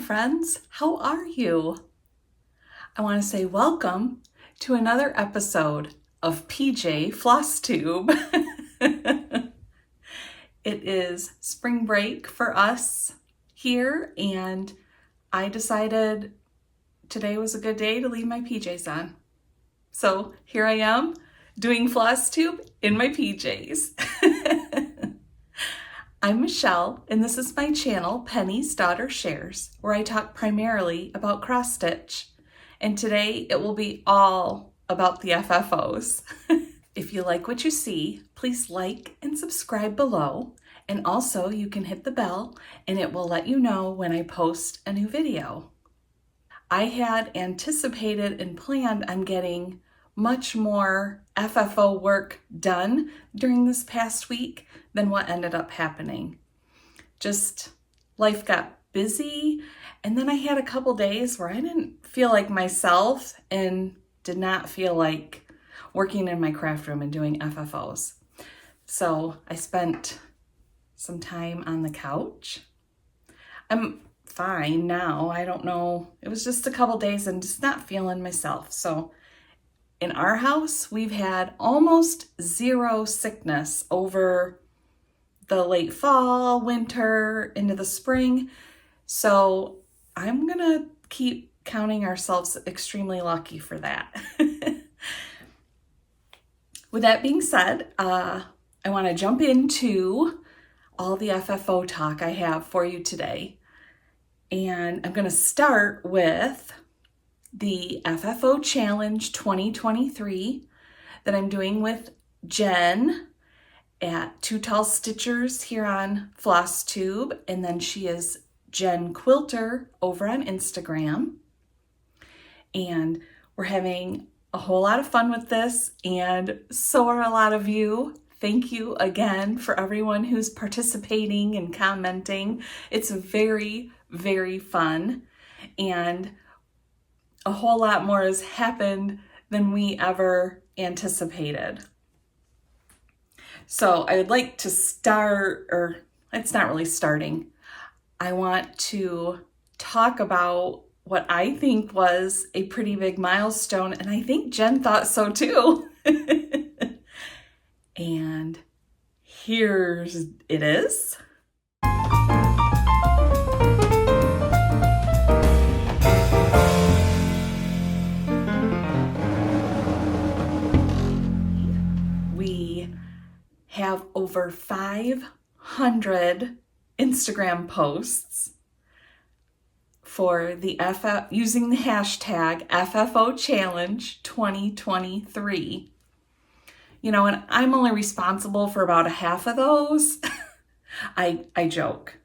friends. How are you? I want to say welcome to another episode of PJ Flosstube. It is spring break for us here, and I decided today was a good day to leave my PJs on. So here I am doing Flosstube in my PJs. I'm Michelle, and this is my channel, Penny's Daughter Shares, where I talk primarily about cross stitch. And today it will be all about the FFOs. If you like what you see, please like and subscribe below. And also you can hit the bell and it will let you know when I post a new video. I had anticipated and planned on getting much more FFO work done during this past week than what ended up happening. Just life got busy, and then I had a couple days where I didn't feel like myself and did not feel like working in my craft room and doing FFOs. So I spent some time on the couch. I'm fine now. I don't know. It was just a couple days and just not feeling myself. So in our house, we've had almost zero sickness over the late fall, winter, into the spring. So I'm gonna keep counting ourselves extremely lucky for that. With that being said, I wanna jump into all the FFO talk I have for you today. And I'm gonna start with the FFO Challenge 2023 that I'm doing with Jen at Two Tall Stitchers here on Flosstube, and then she is jenquilter over on Instagram. And we're having a whole lot of fun with this, and so are a lot of you. Thank you again for everyone who's participating and commenting. It's very, very fun, and a whole lot more has happened than we ever anticipated. So I would like to start, or it's not really starting. I want to talk about what I think was a pretty big milestone, and I think Jen thought so too. And here's it is. We have over 500 Instagram posts for the using the hashtag FFO Challenge 2023. You know, and I'm only responsible for about a half of those. I joke.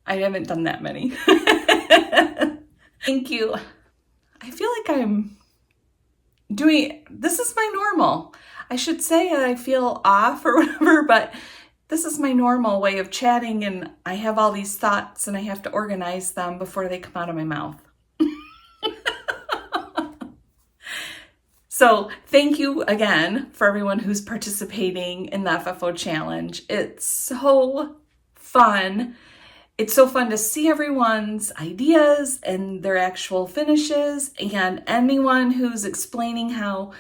I haven't done that many. Thank you. I feel like I'm this is my normal. I should say that I feel off or whatever, but this is my normal way of chatting, and I have all these thoughts and I have to organize them before they come out of my mouth. So thank you again for everyone who's participating in the FFO Challenge. It's so fun. It's so fun to see everyone's ideas and their actual finishes, and anyone who's explaining how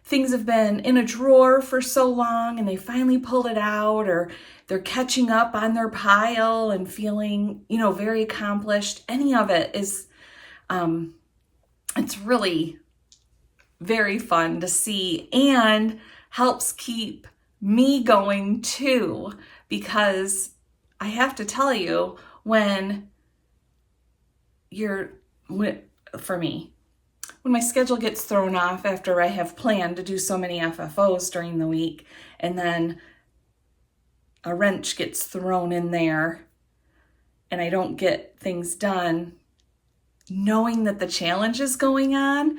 things have been in a drawer for so long and they finally pulled it out, or they're catching up on their pile and feeling, very accomplished. Any of it is, it's really very fun to see, and helps keep me going too, because I have to tell you, when my schedule gets thrown off after I have planned to do so many FFOs during the week, and then a wrench gets thrown in there and I don't get things done, knowing that the challenge is going on,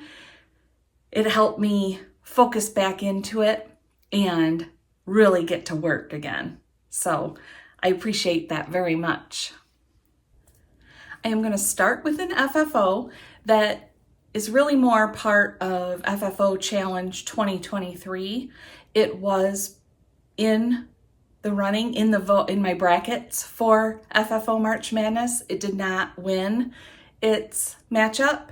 it helped me focus back into it and really get to work again. So I appreciate that very much. I am going to start with an FFO that is really more part of FFO Challenge 2023. It was in the running in my brackets for FFO March Madness. It did not win. It's matchup,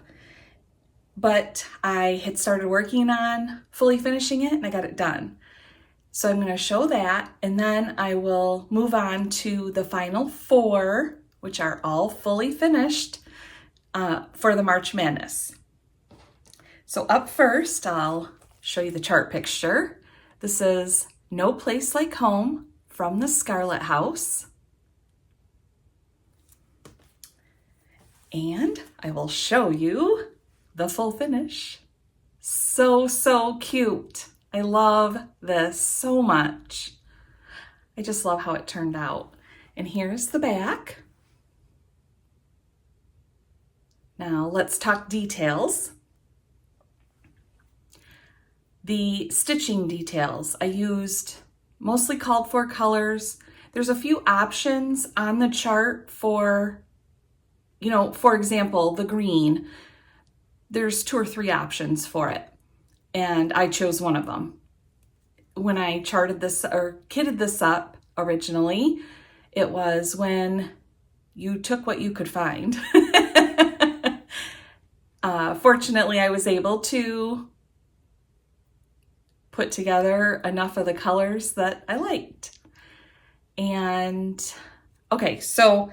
but I had started working on fully finishing it and I got it done. So I'm going to show that, and then I will move on to the final 4, which are all fully finished for the March Madness. So up first, I'll show you the chart picture. This is No Place Like Home from the Scarlett House. And I will show you the full finish. So cute. I love this so much. I just love how it turned out. And here's the back. Now let's talk details. The stitching details, I used mostly called for colors. There's a few options on the chart for, for example, the green. There's 2 or 3 options for it, and I chose one of them. When I charted this or kitted this up originally, it was when you took what you could find. Fortunately, I was able to put together enough of the colors that I liked. And okay, so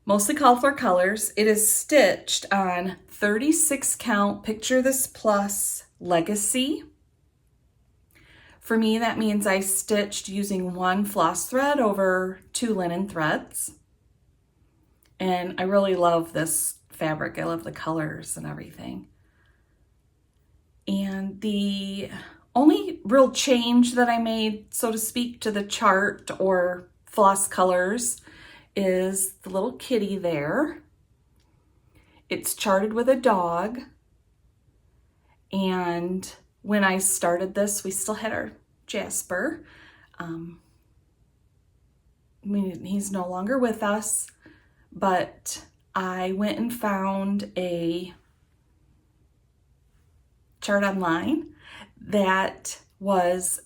mostly called for colors. It is stitched on 36 count Picture This Plus Legacy. For me, that means I stitched using 1 floss thread over 2 linen threads. And I really love this fabric. I love the colors and everything. And the only real change that I made, so to speak, to the chart or floss colors is the little kitty there. It's charted with a dog. And when I started this, we still had our Jasper. He's no longer with us, but I went and found a chart online that was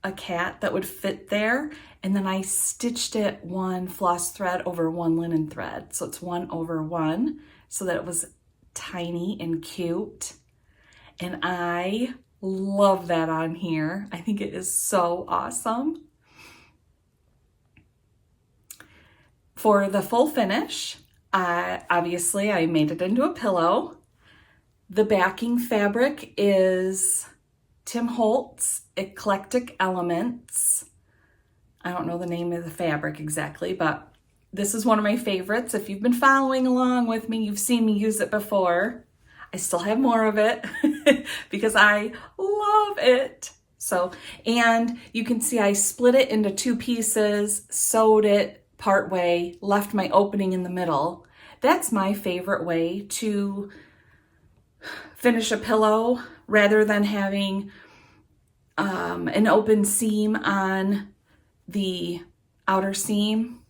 a cat that would fit there, and then I stitched it 1 floss thread over 1 linen thread, so it's 1 over 1, so that it was tiny and cute. And I love that on here. I think it is so awesome. For the full finish, obviously I made it into a pillow. The backing fabric is Tim Holtz Eclectic Elements. I don't know the name of the fabric exactly, but this is one of my favorites. If you've been following along with me, you've seen me use it before. I still have more of it because I love it. So, and you can see I split it into 2 pieces, sewed it part way, left my opening in the middle. That's my favorite way to finish a pillow rather than having an open seam on the outer seam.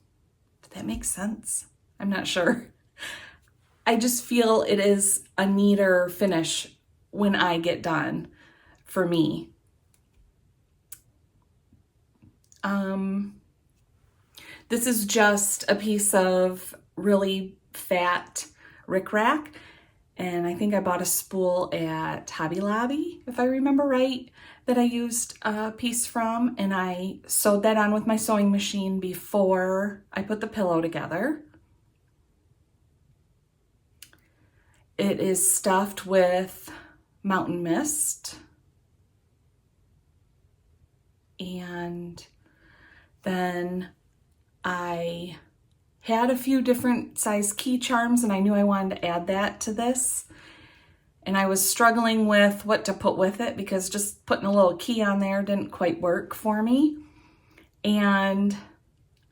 Did that make sense? I'm not sure. I just feel it is a neater finish when I get done for me. This is just a piece of really fat rickrack, and I think I bought a spool at Hobby Lobby, if I remember right, that I used a piece from, and I sewed that on with my sewing machine before I put the pillow together. It is stuffed with Mountain Mist, and then I had a few different size key charms, and I knew I wanted to add that to this. And I was struggling with what to put with it because just putting a little key on there didn't quite work for me. And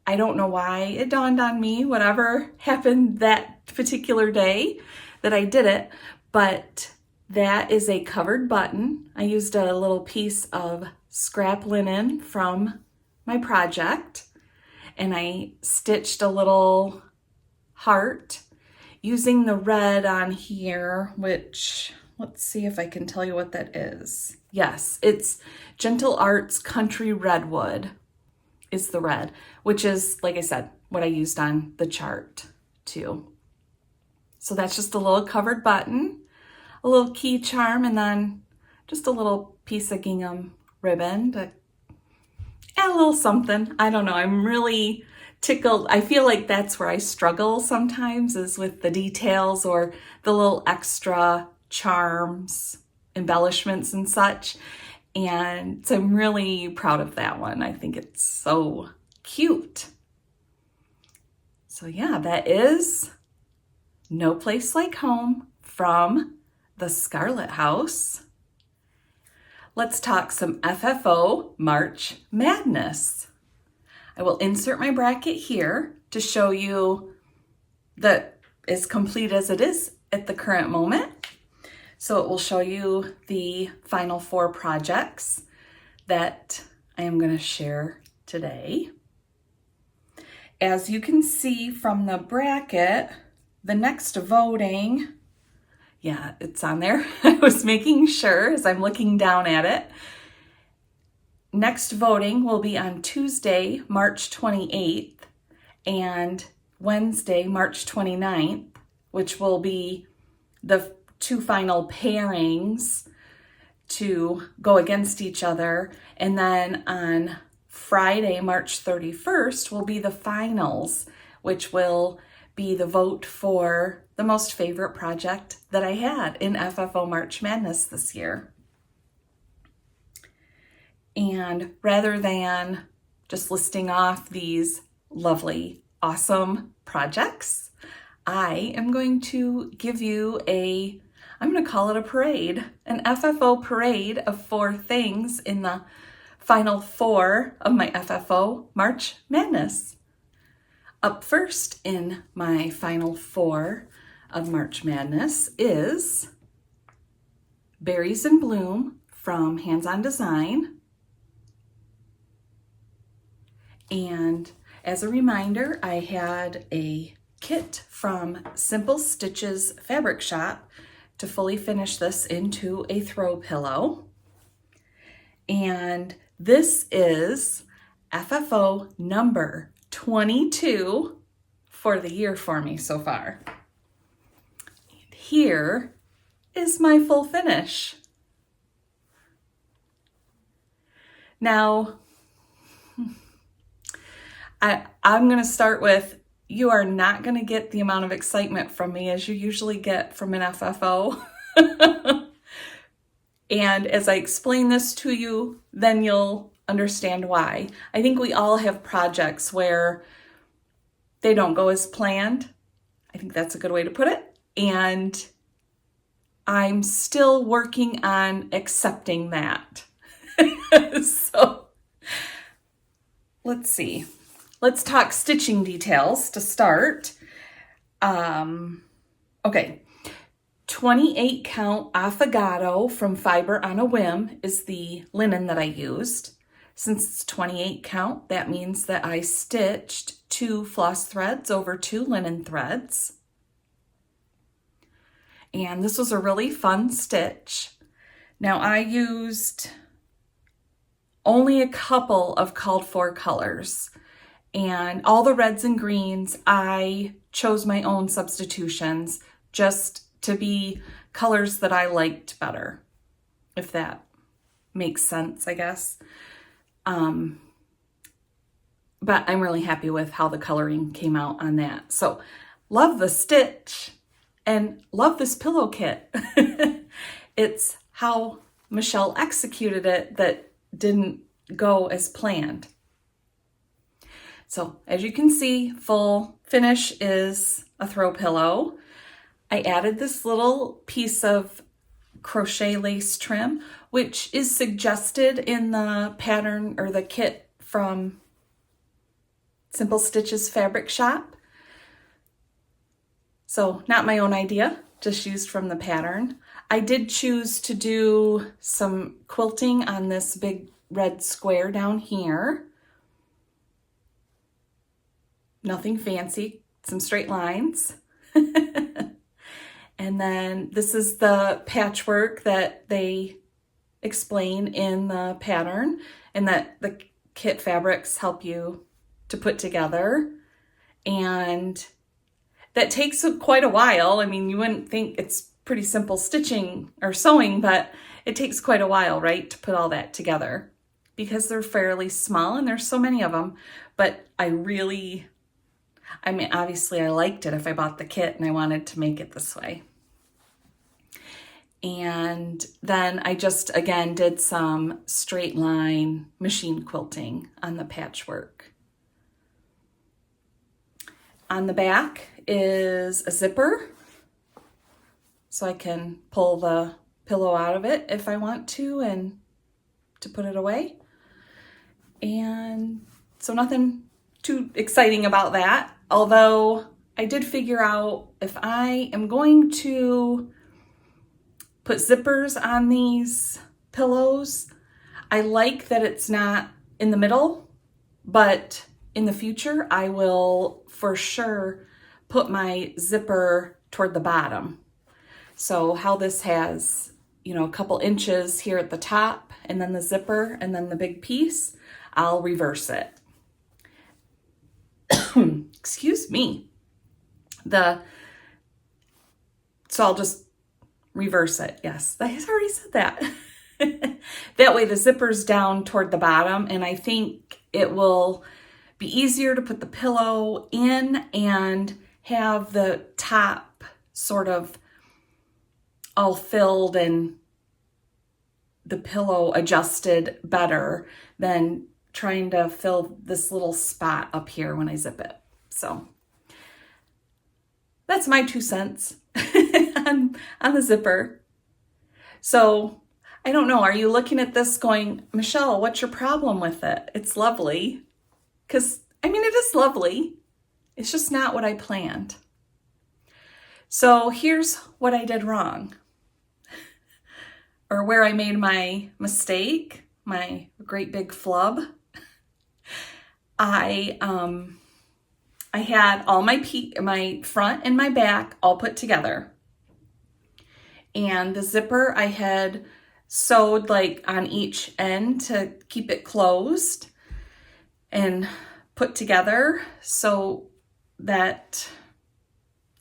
I don't know why it dawned on me, whatever happened that particular day that I did it, but that is a covered button. I used a little piece of scrap linen from my project, and I stitched a little heart using the red on here, which, let's see if I can tell you what that is. Yes, it's Gentle Arts Country Redwood is the red, which is, like I said, what I used on the chart. too. So that's just a little covered button, a little key charm, and then just a little piece of gingham ribbon to add a little something. I don't know, I'm really tickled. I feel like that's where I struggle sometimes, is with the details or the little extra charms, embellishments and such. And so I'm really proud of that one. I think it's so cute. So yeah, that is No Place Like Home from the Scarlett House. Let's talk some FFO March Madness. I will insert my bracket here to show you that as complete as it is at the current moment. So it will show you the final 4 projects that I am going to share today. As you can see from the bracket, the next voting, yeah, it's on there. I was making sure as I'm looking down at it. Next voting will be on Tuesday, March 28th, and Wednesday, March 29th, which will be the 2 final pairings to go against each other. And then on Friday, March 31st, will be the finals, which will be the vote for the most favorite project that I had in FFO March Madness this year. And rather than just listing off these lovely, awesome projects, I am going to give you I'm going to call it a parade, an FFO parade of 4 things in the final 4 of my FFO March Madness. Up first in my final 4 of March Madness is Berries in Bloom from Hands On Design. And as a reminder, I had a kit from Simple Stitches Fabric Shop to fully finish this into a throw pillow. And this is FFO number 22 for the year for me so far. And here is my full finish. Now, I'm going to start with, you are not going to get the amount of excitement from me as you usually get from an FFO. And as I explain this to you, then you'll understand why. I think we all have projects where they don't go as planned. I think that's a good way to put it. And I'm still working on accepting that. So let's see. Let's talk stitching details to start. Okay. 28 count affogato from Fiber on a Whim is the linen that I used. Since it's 28 count, that means that I stitched 2 floss threads over 2 linen threads. And this was a really fun stitch. Now I used only a couple of called for colors, and all the reds and greens, I chose my own substitutions just to be colors that I liked better, if that makes sense, I guess. But I'm really happy with how the coloring came out on that. So love the stitch and love this pillow kit. It's how Michelle executed it that didn't go as planned. So as you can see, full finish is a throw pillow. I added this little piece of crochet lace trim, which is suggested in the pattern or the kit from Simple Stitches Fabric Shop. So not my own idea, just used from the pattern. I did choose to do some quilting on this big red square down here. Nothing fancy, some straight lines. And then this is the patchwork that they explain in the pattern and that the kit fabrics help you to put together. And that takes quite a while. I mean, you wouldn't think it's pretty simple stitching or sewing, but it takes quite a while, right, to put all that together because they're fairly small and there's so many of them. But I mean, obviously I liked it if I bought the kit and I wanted to make it this way. And then I just, again, did some straight line machine quilting on the patchwork. On the back is a zipper, so I can pull the pillow out of it if I want to and to put it away. And so nothing too exciting about that, although I did figure out if I am going to put zippers on these pillows, I like that it's not in the middle, but in the future I will for sure put my zipper toward the bottom. So how this has, you know, a couple inches here at the top and then the zipper and then the big piece, I'll reverse it. Excuse me. So I'll just reverse it. Yes, I already said that. That way the zipper's down toward the bottom, and I think it will be easier to put the pillow in and have the top sort of all filled and the pillow adjusted better than trying to fill this little spot up here when I zip it. So that's my 2 cents on the zipper. So I don't know, are you looking at this going, Michelle, what's your problem with it? It's lovely. Because, I mean, it is lovely. It's just not what I planned. So here's what I did wrong. Or where I made my mistake, my great big flub. I had all my front and my back all put together. And the zipper I had sewed like on each end to keep it closed and put together so that,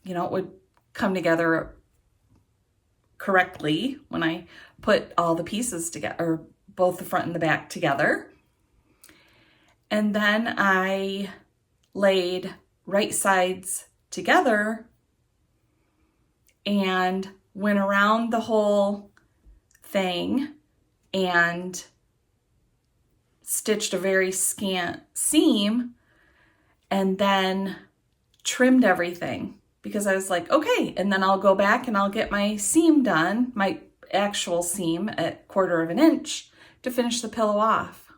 you know, it would come together correctly when I put all the pieces together, or both the front and the back together. And then I laid right sides together and went around the whole thing and stitched a very scant seam and then trimmed everything because I was like, okay, and then I'll go back and I'll get my seam done, my actual seam at 1/4 of an inch to finish the pillow off.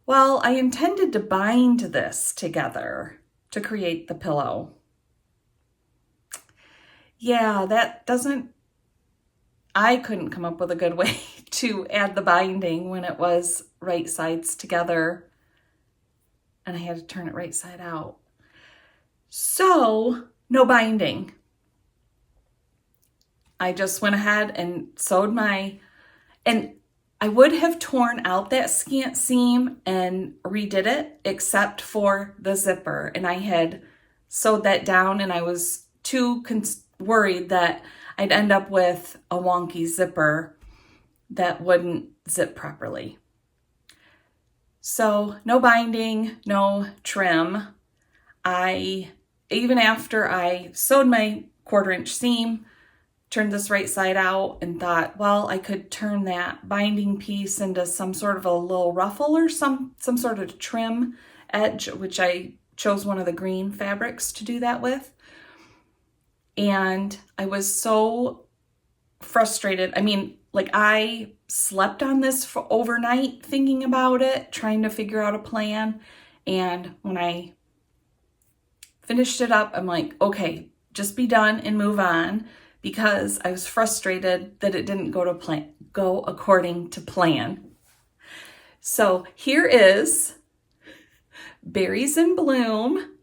Well, I intended to bind this together to create the pillow. Yeah, I couldn't come up with a good way to add the binding when it was right sides together and I had to turn it right side out. So, no binding. I just went ahead and sewed and I would have torn out that scant seam and redid it except for the zipper. And I had sewed that down and I was too worried that I'd end up with a wonky zipper that wouldn't zip properly. So no binding, no trim. Even after I sewed my 1/4 inch seam, turned this right side out and thought, well, I could turn that binding piece into some sort of a little ruffle or some sort of trim edge, which I chose one of the green fabrics to do that with. And I was so frustrated. I mean, like I slept on this for overnight thinking about it, trying to figure out a plan. And when I finished it up, I'm like, okay, just be done and move on, because I was frustrated that it didn't go according to plan. So here is Berries in Bloom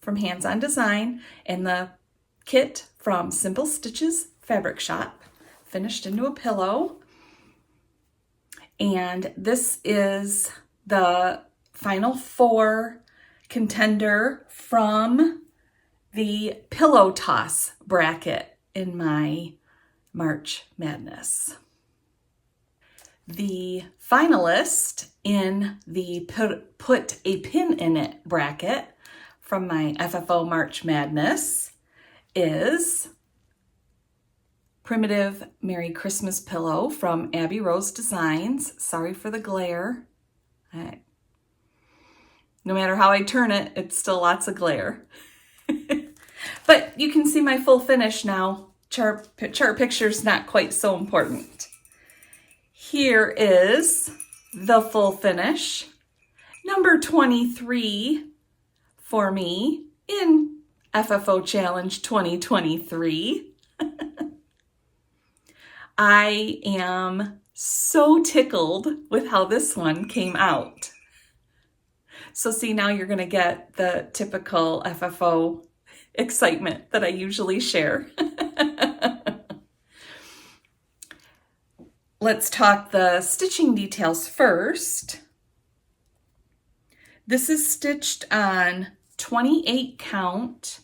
from Hands On Design and the kit from Simple Stitches Fabric Shop, finished into a pillow. And this is the final 4 contender from the pillow toss bracket in my March Madness. The finalist in the put a pin in it bracket from my FFO March Madness is Primitive Merry Christmas Pillow from Abby Rose Designs. Sorry for the glare. No matter how I turn it, it's still lots of glare. But you can see my full finish now. Chart picture's not quite so important. Here is the full finish. Number 23 for me in FFO Challenge 2023. I am so tickled with how this one came out. So see, now you're going to get the typical FFO excitement that I usually share. Let's talk the stitching details first. This is stitched on 28 count.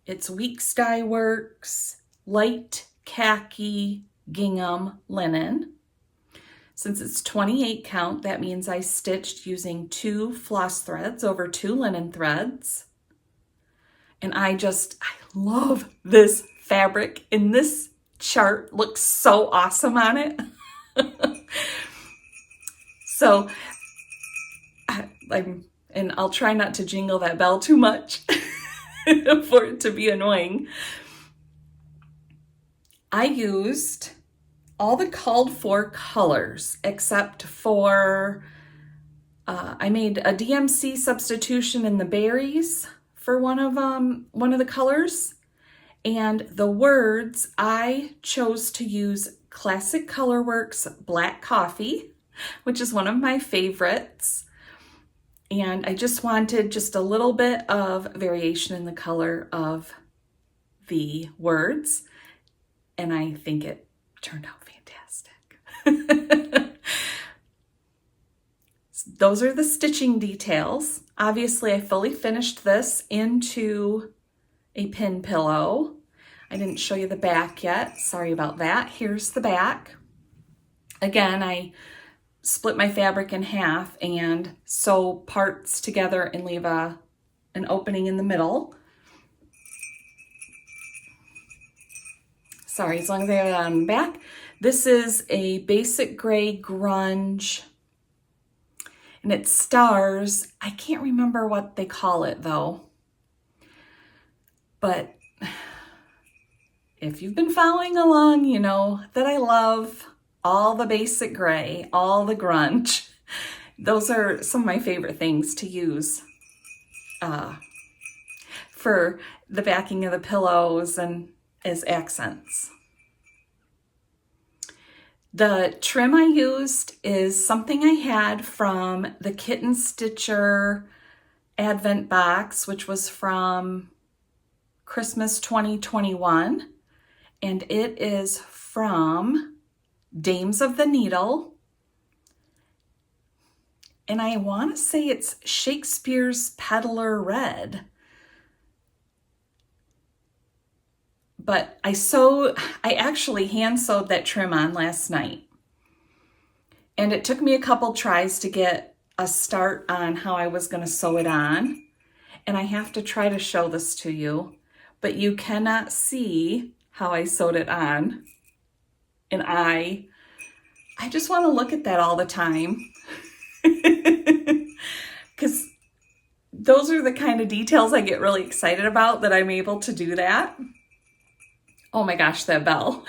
It's Weeks Dye Works, light khaki gingham linen. Since it's 28 count, that means I stitched using 2 floss threads over 2 linen threads. And I love this fabric, and this chart looks so awesome on it. So, I'll try not to jingle that bell too much for it to be annoying. I used all the called for colors except for, I made a DMC substitution in the berries for one of the colors. And the words, I chose to use Classic Colorworks Black Coffee, which is one of my favorites. And I just wanted just a little bit of variation in the color of the words. And I think it turned out fantastic. Those are the stitching details. Obviously, I fully finished this into a pin pillow. I didn't show you the back yet. Sorry about that. Here's the back. Again, I split my fabric in half and sew parts together and leave an opening in the middle. Sorry, as long as I have it on the back. This is a basic gray grunge, and it stars. I can't remember what they call it though. But if you've been following along, you know that I love all the basic gray, all the grunge. Those are some of my favorite things to use for the backing of the pillows and as accents. The trim I used is something I had from the Kitten Stitcher Advent box, which was from Christmas 2021. And it is from Dames of the Needle. And I want to say it's Shakespeare's Peddler Red. But I actually hand sewed that trim on last night. And it took me a couple tries to get a start on how I was going to sew it on. And I have to try to show this to you, but you cannot see how I sewed it on. And I just want to look at that all the time. Because those are the kind of details I get really excited about, that I'm able to do that. Oh my gosh, that bell.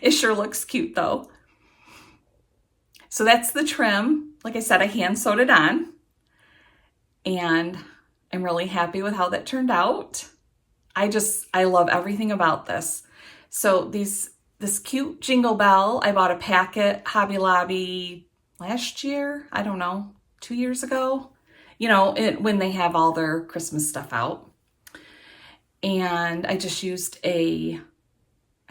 It sure looks cute though. So that's the trim. Like I said, I hand sewed it on. And I'm really happy with how that turned out. I love everything about this. So this cute jingle bell, I bought a packet, Hobby Lobby, last year, I don't know, 2 years ago, you know, when they have all their Christmas stuff out. And I just used I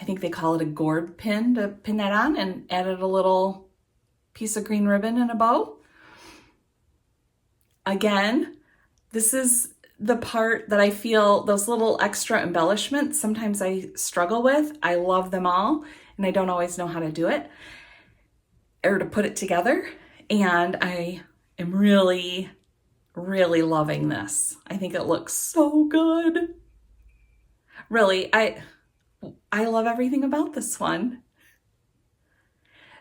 think they call it a gourd pin to pin that on, and added a little piece of green ribbon and a bow. Again, this is the part that I feel those little extra embellishments sometimes I struggle with. I love them all and I don't always know how to do it or to put it together. And I am really, really loving this. I think it looks so good. Really, I love everything about this one.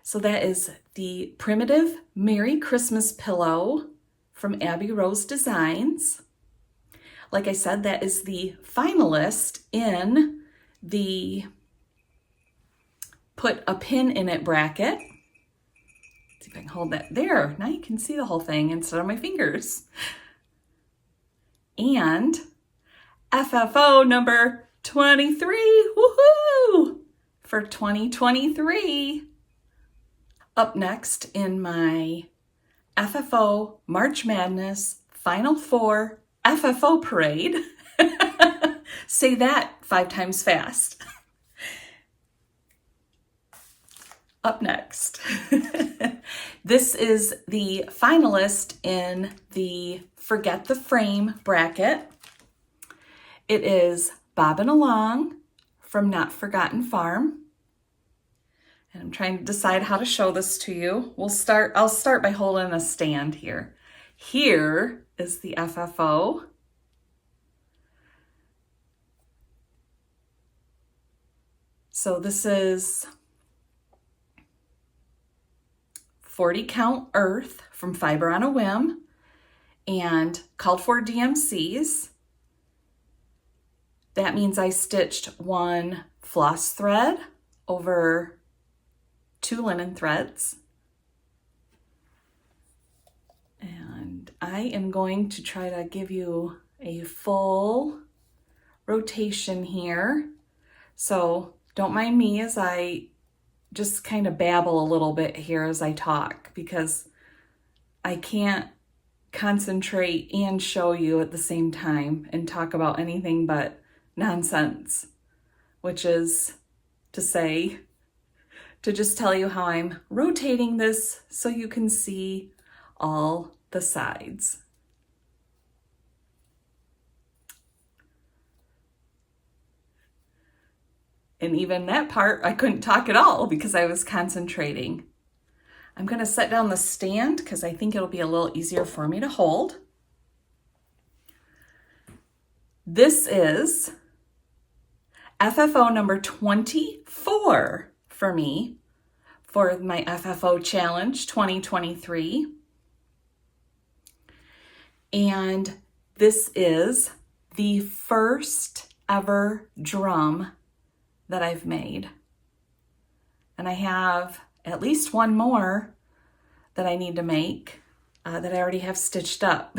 So that is the Primitive Merry Christmas Pillow from Abby Rose Designs. Like I said, that is the finalist in the Put a Pin in It bracket. Let's see if I can hold that there. Now you can see the whole thing instead of my fingers. And FFO number 23, woohoo, for 2023. Up next in my FFO March Madness Final Four FFO parade. Say that 5 times fast. Up next. This is the finalist in the Forget the Frame bracket. It is Bobbin Along from Notforgotten Farm. And I'm trying to decide how to show this to you. I'll start by holding a stand here. Here is the FFO. So this is 40 count earth from Fiber on a Whim and called for DMCs. That means I stitched 1 floss thread over 2 linen threads. And I am going to try to give you a full rotation here. So don't mind me as I just kind of babble a little bit here as I talk, because I can't concentrate and show you at the same time and talk about anything but nonsense, which is to say, to just tell you how I'm rotating this so you can see all the sides. And even that part, I couldn't talk at all because I was concentrating. I'm going to set down the stand because I think it'll be a little easier for me to hold. This is FFO number 24 for me for my FFO Challenge 2023. And this is the first ever drum that I've made. And I have at least one more that I need to make that I already have stitched up.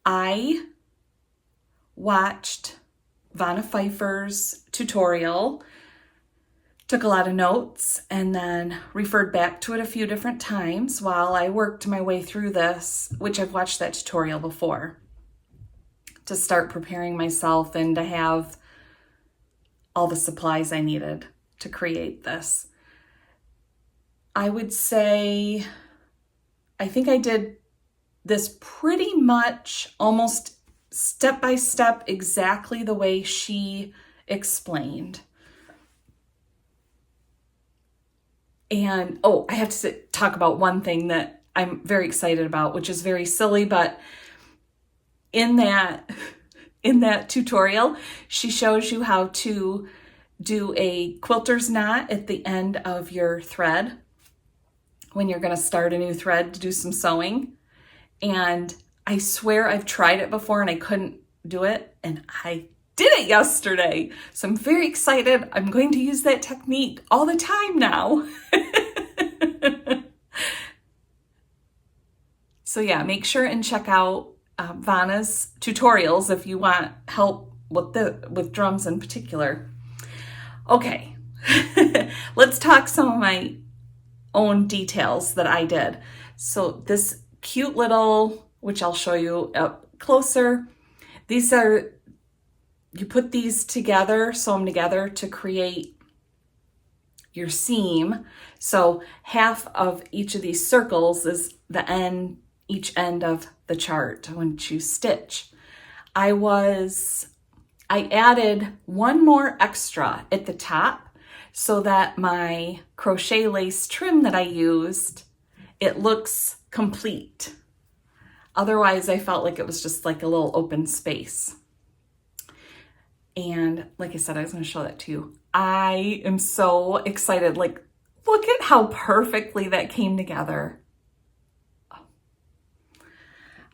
I watched Vonna Pfeiffer's tutorial, took a lot of notes, and then referred back to it a few different times while I worked my way through this, which I've watched that tutorial before, to start preparing myself and to have all the supplies I needed to create this. I would say, I think I did this pretty much almost step by step exactly the way she explained. And, oh, I have to talk about one thing that I'm very excited about, which is very silly, but in that tutorial, she shows you how to do a quilter's knot at the end of your thread when you're going to start a new thread to do some sewing. And I swear I've tried it before and I couldn't do it, and I did it yesterday. So I'm very excited. I'm going to use that technique all the time now. So yeah, make sure and check out Vonna's tutorials if you want help with drums in particular. Okay, let's talk some of my own details that I did. So this cute little, which I'll show you up closer, these are, you put these together, sew them together to create your seam. So half of each of these circles is the end each end of the chart once you stitch. I added one more extra at the top so that my crochet lace trim that I used, it looks complete. Otherwise, I felt like it was just like a little open space. And like I said, I was going to show that to you. I am so excited. Like, look at how perfectly that came together.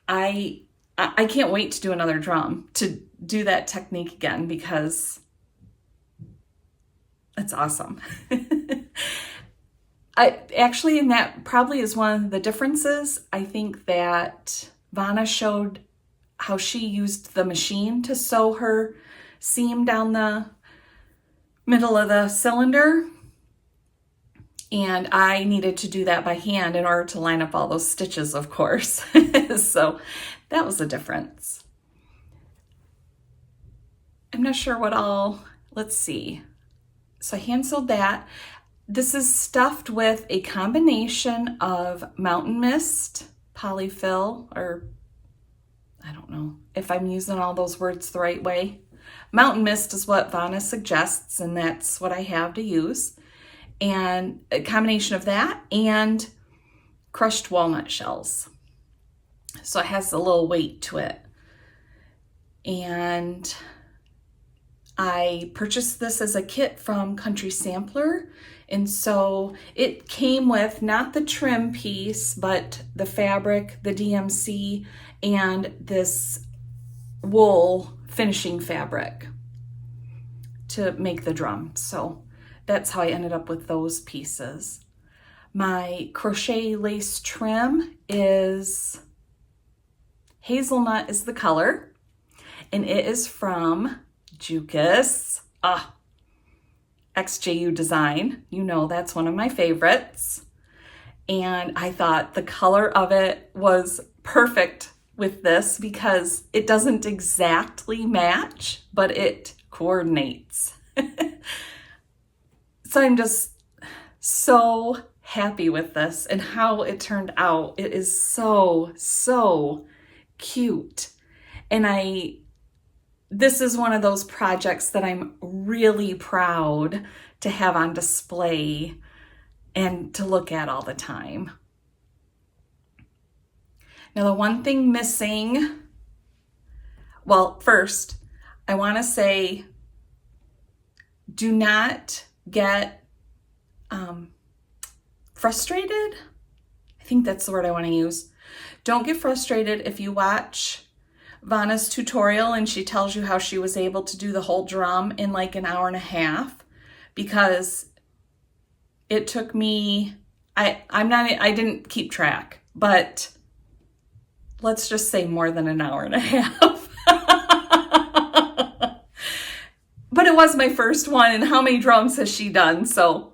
I can't wait to do another drum, to do that technique again, because it's awesome. Actually, and that probably is one of the differences. I think that Vonna showed how she used the machine to sew her seam down the middle of the cylinder. And I needed to do that by hand in order to line up all those stitches, of course. So that was a difference. I'm not sure what let's see. So I hand sewed that. This is stuffed with a combination of Mountain Mist, polyfill, or I don't know if I'm using all those words the right way. Mountain Mist is what Vonna suggests, and that's what I have to use. And a combination of that and crushed walnut shells. So it has a little weight to it. And I purchased this as a kit from Country Sampler. And so it came with not the trim piece, but the fabric, the DMC, and this wool finishing fabric to make the drum. So that's how I ended up with those pieces. My crochet lace trim is hazelnut is the color, and it is from Jukas. XJU Design. You know that's one of my favorites. And I thought the color of it was perfect with this because it doesn't exactly match, but it coordinates. So I'm just so happy with this and how it turned out. It is so cute. And this is one of those projects that I'm really proud to have on display and to look at all the time. Now, the one thing missing, well, first, I want to say, do not get frustrated. I think that's the word I want to use. Don't get frustrated if you watch Vonna's tutorial and she tells you how she was able to do the whole drum in like an hour and a half, because it took me, I didn't keep track, but let's just say more than an hour and a half. But it was my first one, and how many drums has she done? So,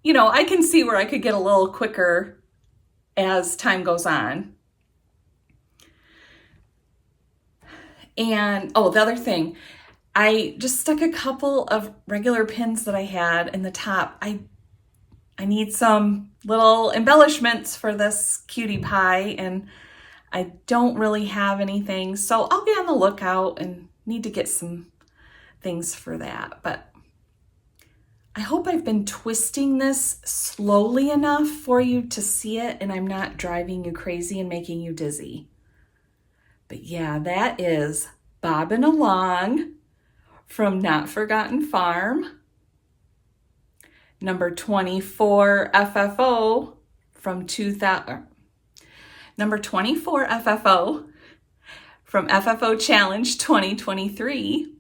you know, I can see where I could get a little quicker as time goes on. And, oh, the other thing, I just stuck a couple of regular pins that I had in the top. I need some little embellishments for this cutie pie, and I don't really have anything, so I'll be on the lookout and need to get some things for that. But I hope I've been twisting this slowly enough for you to see it and I'm not driving you crazy and making you dizzy. But yeah, that is Bobbin' Along from Notforgotten Farm. Number 24 FFO from 2000. Number 24 FFO from FFO Challenge 2023.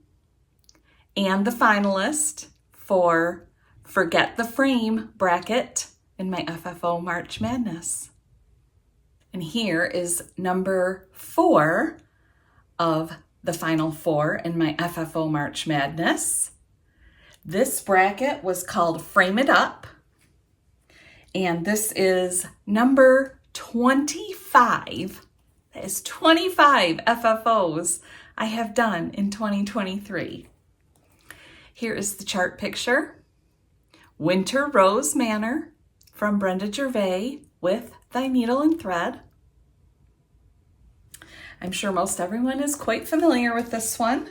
And the finalist for Forget the Frame bracket in my FFO March Madness. And here is number 4 of the final 4 in my FFO March Madness. This bracket was called Frame It Up. And this is number 25. That is 25 FFOs I have done in 2023. Here is the chart picture. Winter Rose Manor from Brenda Gervais with Thy Needle and Thread. I'm sure most everyone is quite familiar with this one.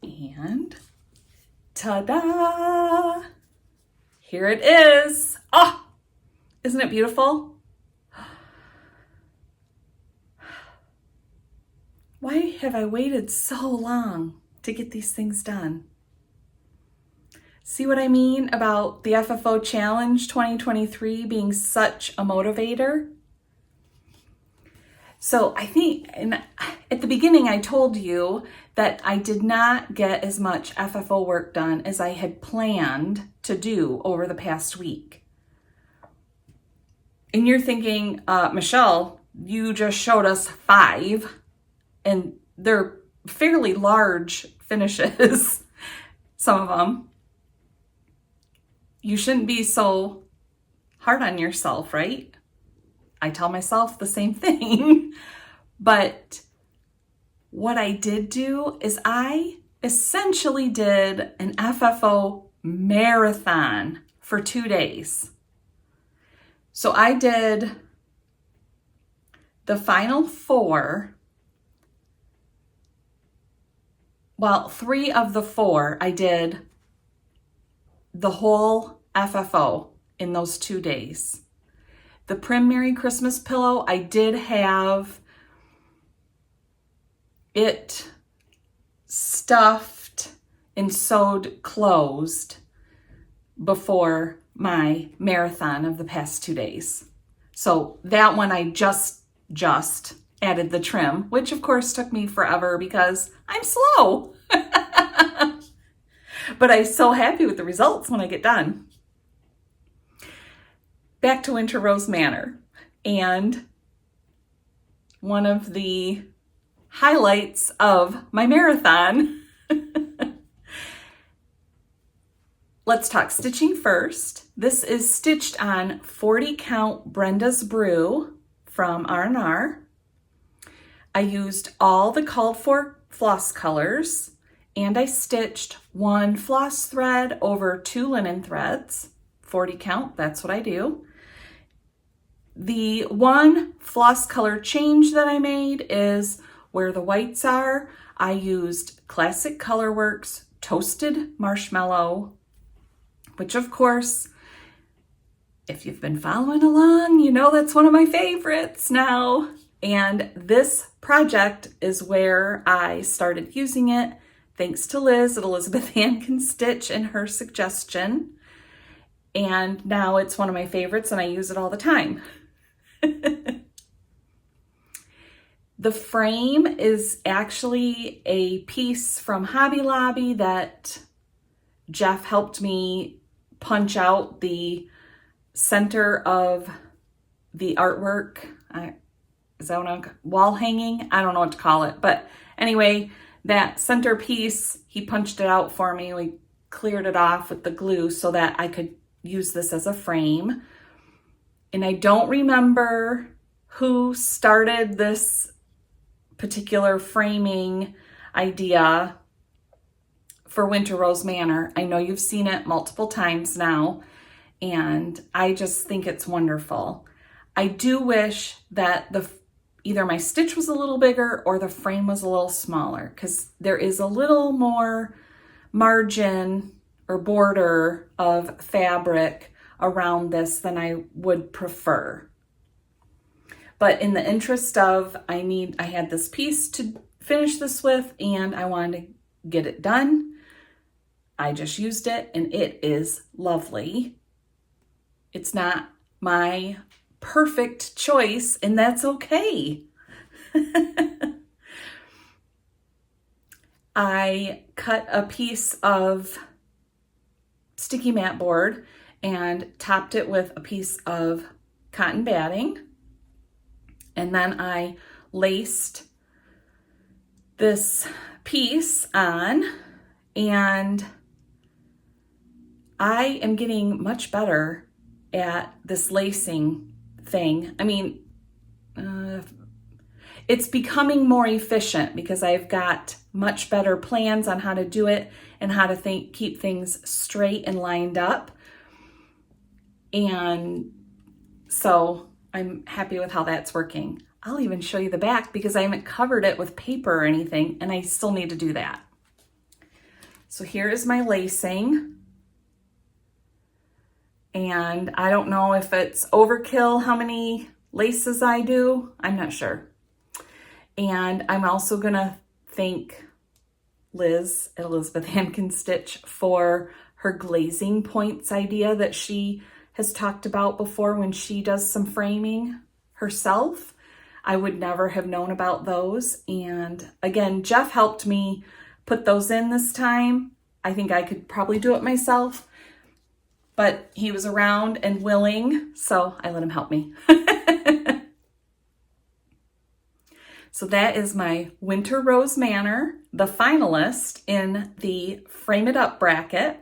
And ta-da! Here it is. Oh, isn't it beautiful? Why have I waited so long to get these things done? See what I mean about the FFO Challenge 2023 being such a motivator? So I think at the beginning I told you that I did not get as much FFO work done as I had planned to do over the past week. And you're thinking, Michelle, you just showed us 5 and they're fairly large finishes, some of them. You shouldn't be so hard on yourself, right? I tell myself the same thing. But what I did do is I essentially did an FFO marathon for 2 days. So I did the final 4. Well, 3 of the 4 I did the whole FFO in those 2 days. The Prim Merry Christmas pillow, I did have it stuffed and sewed closed before my marathon of the past 2 days. So that one I just added the trim, which of course took me forever because I'm slow. But I'm so happy with the results when I get done. Back to Winter Rose Manor, and one of the highlights of my marathon. Let's talk stitching first. This is stitched on 40 count Brenda's Brew from R&R. I used all the called for floss colors, and I stitched 1 floss thread over 2 linen threads. 40 count, that's what I do. The 1 floss color change that I made is where the whites are. I used Classic Colorworks Toasted Marshmallow, which of course, if you've been following along, you know that's one of my favorites now. And this project is where I started using it, thanks to Liz at Elizabeth Ann Can Stitch and her suggestion. And now it's one of my favorites and I use it all the time. The frame is actually a piece from Hobby Lobby that Jeff helped me punch out the center of the artwork. Is that what I'm, wall hanging? I don't know what to call it. But anyway, that center piece, he punched it out for me. We cleared it off with the glue so that I could use this as a frame. And I don't remember who started this particular framing idea for Winter Rose Manor. I know you've seen it multiple times now, and I just think it's wonderful. I do wish that either my stitch was a little bigger or the frame was a little smaller, because there is a little more margin or border of fabric around this than I would prefer. But in the interest of, I had this piece to finish this with and I wanted to get it done. I just used it and it is lovely. It's not my perfect choice and that's okay. I cut a piece of sticky mat board and topped it with a piece of cotton batting. And then I laced this piece on, and I am getting much better at this lacing thing. I mean, it's becoming more efficient because I've got much better plans on how to do it and how to keep things straight and lined up. And so I'm happy with how that's working. I'll even show you the back because I haven't covered it with paper or anything, and I still need to do that. So here is my lacing. And I don't know if it's overkill how many laces I do. I'm not sure. And I'm also gonna thank Liz at Elizabeth Hankin Stitch for her glazing points idea that she has talked about before when she does some framing herself. I would never have known about those. And again, Jeff helped me put those in this time. I think I could probably do it myself, but he was around and willing, so I let him help me. So that is my Winter Rose Manor, the finalist in the Frame It Up bracket.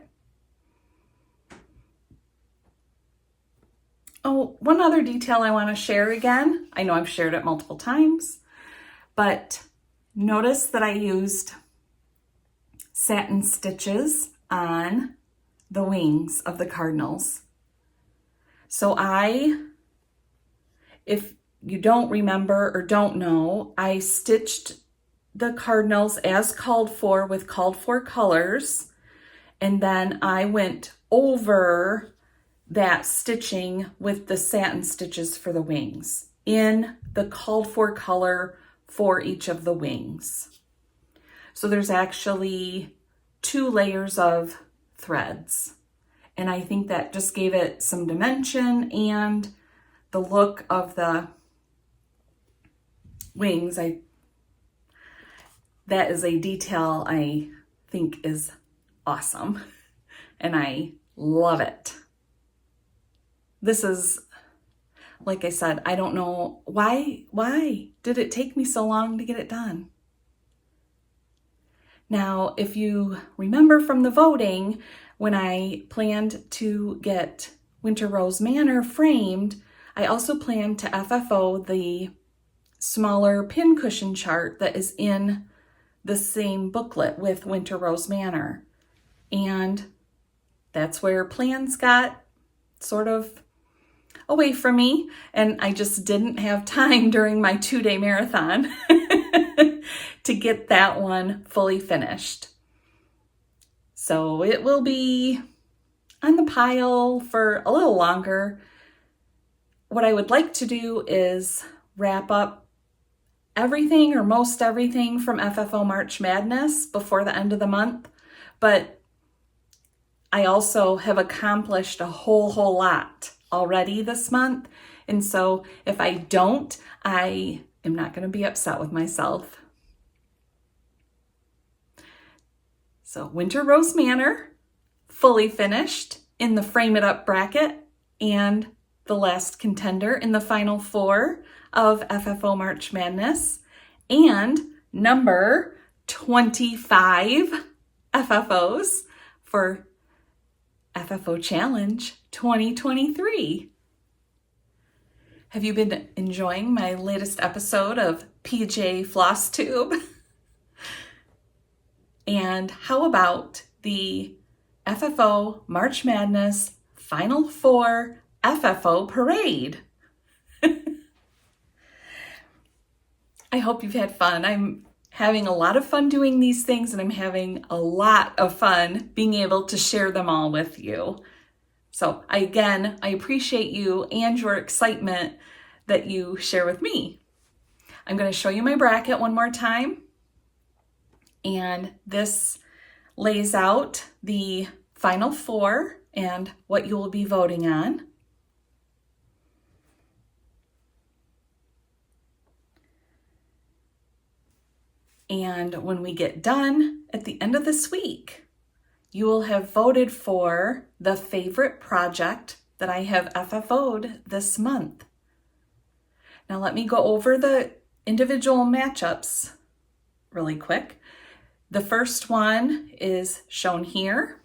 Oh, one other detail I want to share again. I know I've shared it multiple times, but notice that I used satin stitches on the wings of the cardinals. So if you don't remember or don't know, I stitched the cardinals as called for with called for colors, and then I went over that stitching with the satin stitches for the wings in the called for color for each of the wings. So there's actually 2 layers of threads, and I think that just gave it some dimension and the look of the wings. That is a detail I think is awesome, and I love it. This is, like I said, I don't know why did it take me so long to get it done. Now, if you remember from the voting, when I planned to get Winter Rose Manor framed, I also planned to FFO the smaller pincushion chart that is in the same booklet with Winter Rose Manor. And that's where plans got sort of away from me, and I just didn't have time during my 2-day marathon to get that one fully finished. So it will be on the pile for a little longer. What I would like to do is wrap up everything or most everything from FFO March Madness before the end of the month, but I also have accomplished a whole lot already this month, and so if I don't, I am not going to be upset with myself. So Winter Rose Manor, fully finished in the Frame It Up bracket, and the last contender in the final 4 of FFO March Madness, and number 25 FFOs for FFO Challenge 2023. Have you been enjoying my latest episode of PJ Flosstube? And how about the FFO March Madness Final 4 FFO Parade? I hope you've had fun. I'm having a lot of fun doing these things, and I'm having a lot of fun being able to share them all with you. So I appreciate you and your excitement that you share with me. I'm going to show you my bracket one more time. And this lays out the final 4 and what you will be voting on. And when we get done at the end of this week, you will have voted for the favorite project that I have FFO'd this month. Now let me go over the individual matchups really quick. The first one is shown here,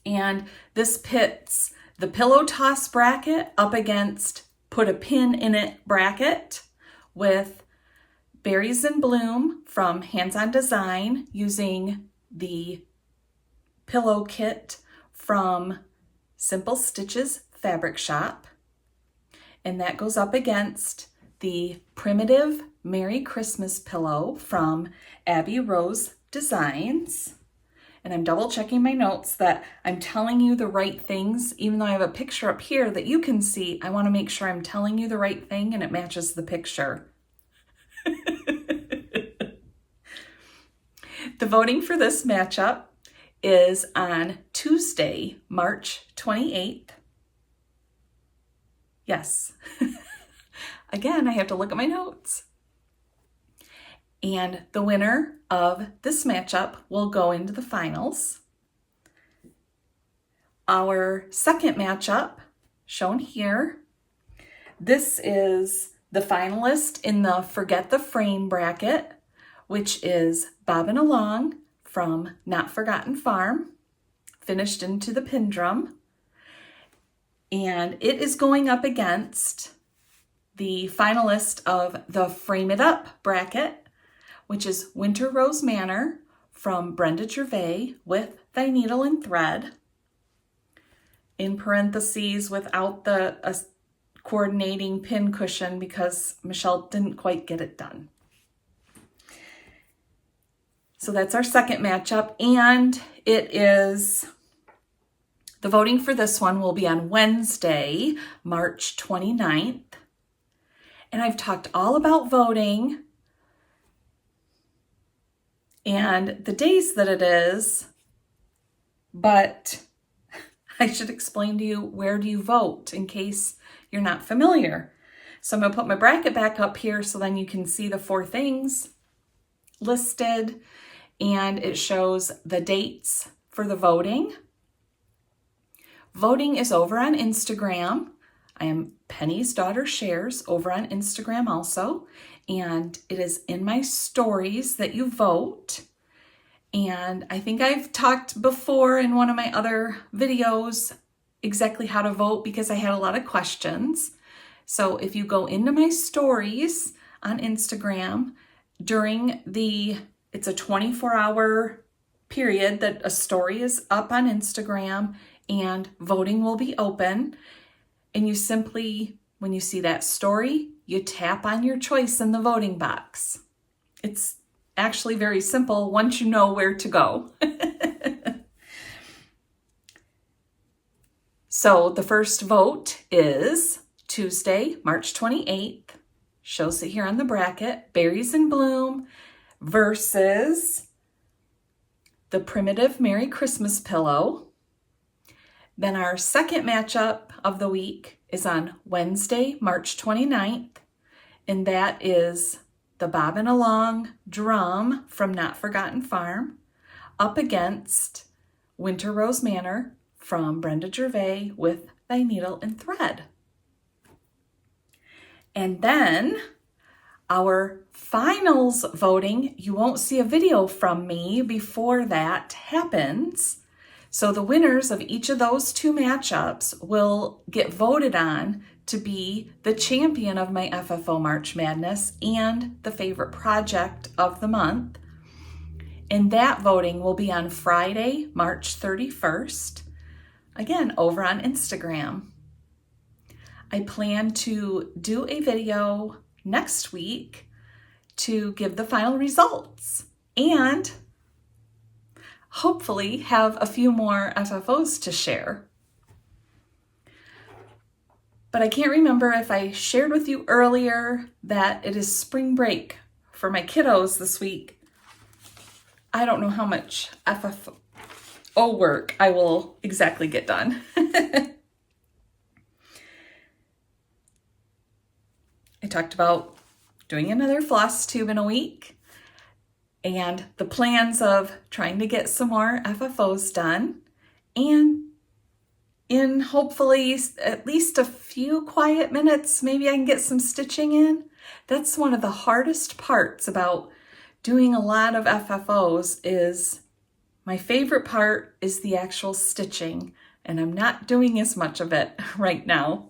and this pits the pillow toss bracket up against put a pin in it bracket with Berries in Bloom from Hands On Design using the pillow kit from Simple Stitches Fabric Shop. and that goes up against the Primitive Merry Christmas pillow from Abby Rose Designs. And I'm double checking my notes that I'm telling you the right things. Even though I have a picture up here that you can see, I want to make sure I'm telling you the right thing and it matches the picture. The voting for this matchup is on Tuesday, March 28th. Yes. Again, I have to look at my notes. And the winner of this matchup will go into the finals. Our second matchup, shown here, this is the finalist in the Forget the Frame bracket, which is Bobbin Along from Notforgotten Farm, finished into the pin drum. And it is going up against the finalist of the Frame It Up bracket, which is Winter Rose Manor from Brenda Gervais with Thy Needle and Thread, in parentheses without the coordinating pin cushion because Michelle didn't quite get it done. So that's our second matchup, and it is, the voting for this one will be on Wednesday, March 29th. And I've talked all about voting and the days that it is, but I should explain to you, where do you vote in case you're not familiar. So I'm going to put my bracket back up here so then you can see the 4 things listed, and it shows the dates for the voting. Voting is over on Instagram. I am Penny's Daughter Shares over on Instagram also, and it is in my stories that you vote. And I think I've talked before in one of my other videos exactly how to vote because I had a lot of questions. So if you go into my stories on Instagram during it's a 24-hour period that a story is up on Instagram and voting will be open. And you simply, when you see that story, you tap on your choice in the voting box. It's actually very simple once you know where to go. So the first vote is Tuesday, March 28th. Shows it here on the bracket. Berries in Bloom versus the Primitive Merry Christmas pillow. Then our second matchup of the week is on Wednesday, March 29th, and that is the Bobbin Along drum from Notforgotten Farm up against Winter Rose Manor from Brenda Gervais with Thy Needle and Thread. And then our finals voting, you won't see a video from me before that happens. So the winners of each of those 2 matchups will get voted on to be the champion of my FFO March Madness and the favorite project of the month. And that voting will be on Friday, March 31st, again, over on Instagram. I plan to do a video next week to give the final results and hopefully have a few more FFOs to share. But I can't remember if I shared with you earlier that it is spring break for my kiddos this week. I don't know how much FFO work I will exactly get done. I talked about doing another Flosstube in a week and the plans of trying to get some more FFOs done, and in hopefully at least a few quiet minutes, maybe I can get some stitching in. That's one of the hardest parts about doing a lot of FFOs is my favorite part is the actual stitching, and I'm not doing as much of it right now.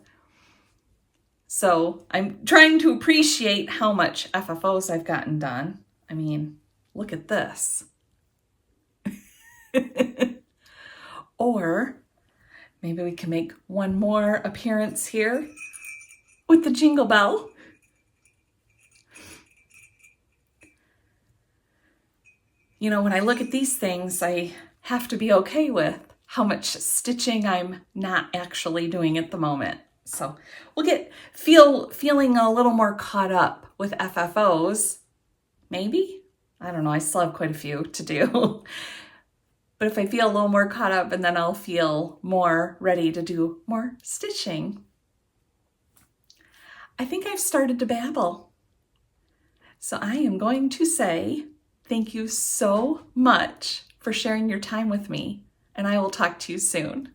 So I'm trying to appreciate how much FFOs I've gotten done. I mean, look at this. Or maybe we can make one more appearance here with the jingle bell. You know, when I look at these things, I have to be okay with how much stitching I'm not actually doing at the moment. So we'll get feeling a little more caught up with FFOs, maybe? I don't know, I still have quite a few to do. But if I feel a little more caught up, and then I'll feel more ready to do more stitching. I think I've started to babble. So I am going to say thank you so much for sharing your time with me, and I will talk to you soon.